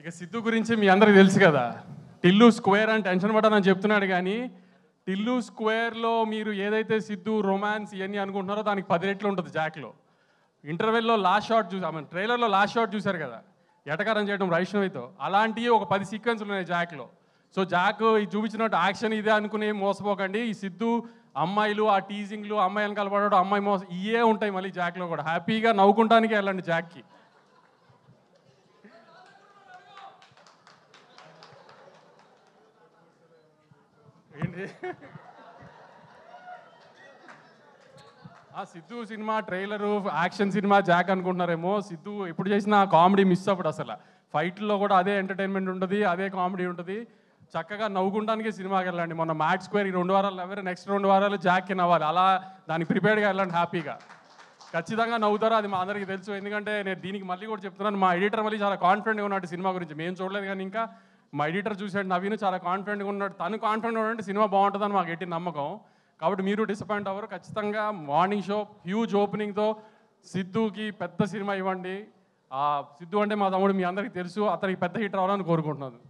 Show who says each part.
Speaker 1: ఇక సిద్ధు గురించి మీ అందరికి తెలుసు కదా. టిల్లు స్క్వేర్ అని టెన్షన్ పడ్డానని చెప్తున్నాడు కానీ టిల్లు స్క్వేర్లో మీరు ఏదైతే సిద్ధు రొమాన్స్ ఇవన్నీ అనుకుంటున్నారో దానికి 10 రెట్లు ఉంటుంది జాక్లో. ఇంటర్వెల్లో లాస్ట్ షాట్ ట్రైలర్లో లాస్ట్ షాట్ చూశారు కదా, ఎటకారం చేయడం వైష్ణవితో, అలాంటివి ఒక 10 సీక్వెన్స్లు ఉన్నాయి జాక్లో. సో జాక్ ఇది చూపించినట్టు యాక్షన్ ఇదే అనుకుని మోసపోకండి. ఈ సిద్ధు అమ్మాయిలు, ఆ టీజింగ్లు, అమ్మాయి వెనకాల పడడం, అమ్మాయి మోసం ఇవే ఉంటాయి మళ్ళీ జాక్లో కూడా. హ్యాపీగా నవ్వుకుంటానికి వెళ్ళండి జాక్కి. ఏంటి Siddhu cinema trailer action cinema Jack అనుకుంటున్నారేమో. సిద్ధు ఎప్పుడు చేసినా కామెడీ మిస్ అప్పుడు అసలు ఫైట్లో కూడా అదే ఎంటర్టైన్మెంట్ ఉంటుంది, అదే కామెడీ ఉంటుంది. చక్కగా నవ్వుకుంటానికి సినిమాకి వెళ్ళండి. మొన్న మ్యాట్ స్క్వేర్ ఈ 2 వారాలు నవ్వారు, నెక్స్ట్ 2 వారాలు జాక్కి నవ్వాలి. అలా దానికి ప్రిపేర్డ్గా వెళ్ళండి హ్యాపీగా. ఖచ్చితంగా నవ్వుతారో అది మా అందరికీ తెలుసు. ఎందుకంటే నేను దీనికి మళ్ళీ కూడా చెప్తున్నాను, మా ఎడిటర్ మళ్ళీ చాలా కాన్ఫిడెంట్గా ఉన్నాడు సినిమా గురించి. మేము చూడలేదు కానీ ఇంకా మా ఎడిటర్ చూసాడు, నవీన్ చాలా కాన్ఫిడెంట్గా ఉన్నాడు. తను కాన్ఫిడెంట్గా ఉన్నాడు, సినిమా బాగుంటుందని మాకు ఎట్టి నమ్మకం. కాబట్టి మీరు డిసప్పాయింట్ అవ్వరు. ఖచ్చితంగా మార్నింగ్ షో హ్యూజ్ ఓపెనింగ్తో సిద్ధుకి పెద్ద సినిమా ఇవ్వండి. సిద్ధు అంటే మా తమ్ముడు, మీ అందరికీ తెలుసు. అతనికి పెద్ద హిట్ రావాలని కోరుకుంటున్నాను.